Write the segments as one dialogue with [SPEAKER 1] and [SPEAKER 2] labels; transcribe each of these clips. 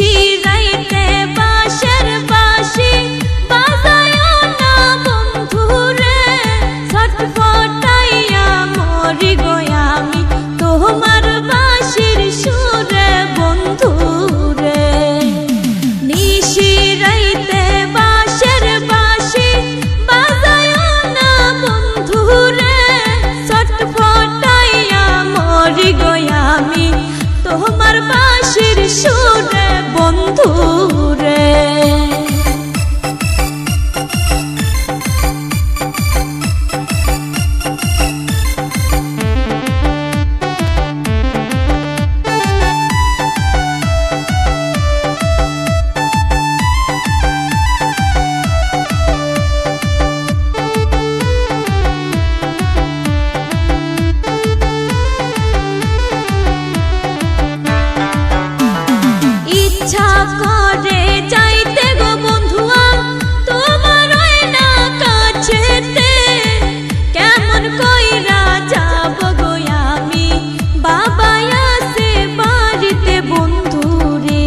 [SPEAKER 1] নিশি রাইতে বাঁশের বাঁশি বাজায়ও না বন্ধুরে, ছটফটাইয়া মরি গো আমি তোমার বাঁশির সুরে বন্ধুরে। নিশি রাইতে বাঁশের বাঁশি বাজায়ও না বন্ধুরে, ছটফটাইয়া মরি গো আমি তোমার বাঁশির সুরে বন্ধুরে। ইচ্ছা করে যাইতে গো বন্ধুয়া তোমার ওই না কাছেতে, কেমন কইরা যাব গো আমি বাবা আছে বাড়িতে বন্ধুরে।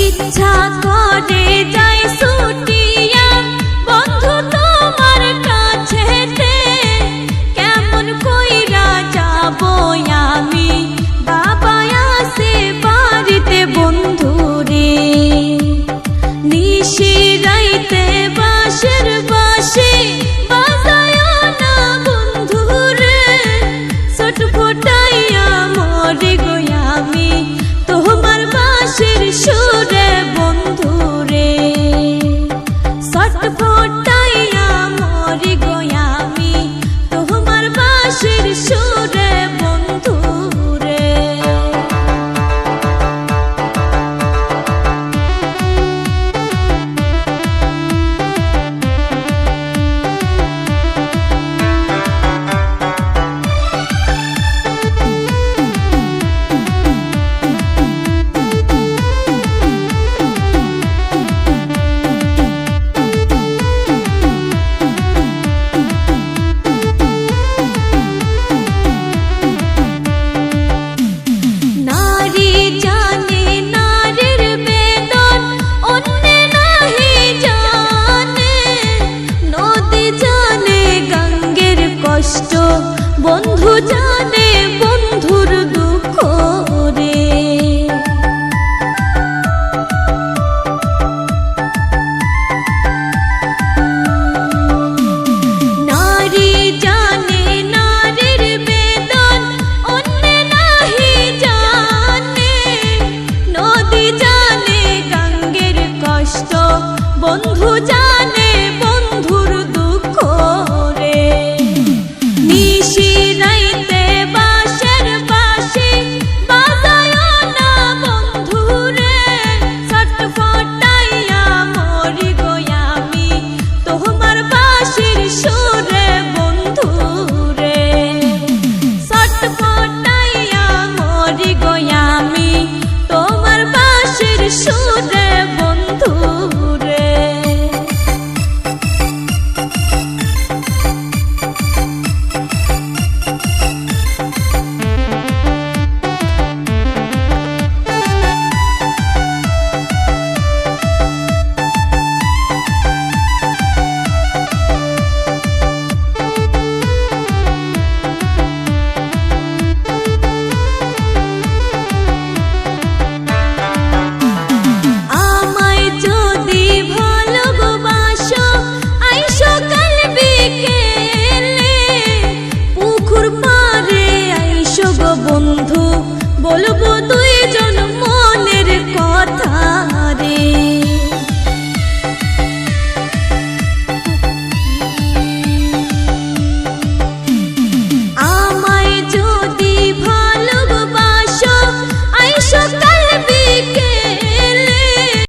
[SPEAKER 1] ইচ্ছা করে যাই ছুটিয়া বন্ধু তোমার কাছেতে, কেমন কইরা যাব আমি বাবা আছে বাড়িতে বন্ধুরে। নিশি রাইতে বাঁশের বাঁশি বাজায়ও না বন্ধুরে, ছটফটাইয়া মরি গো আমি তোমার বাঁশির সুরে বন্ধুরে। ছটফটাইয়া মরি গো আমি তোমার বাঁশির সুরে বন্ধুরে। নারী জানে নারীর বেদন, অন্যে নাহি জানে। নদী জানে গঙ্গের কষ্ট, বন্ধু জানে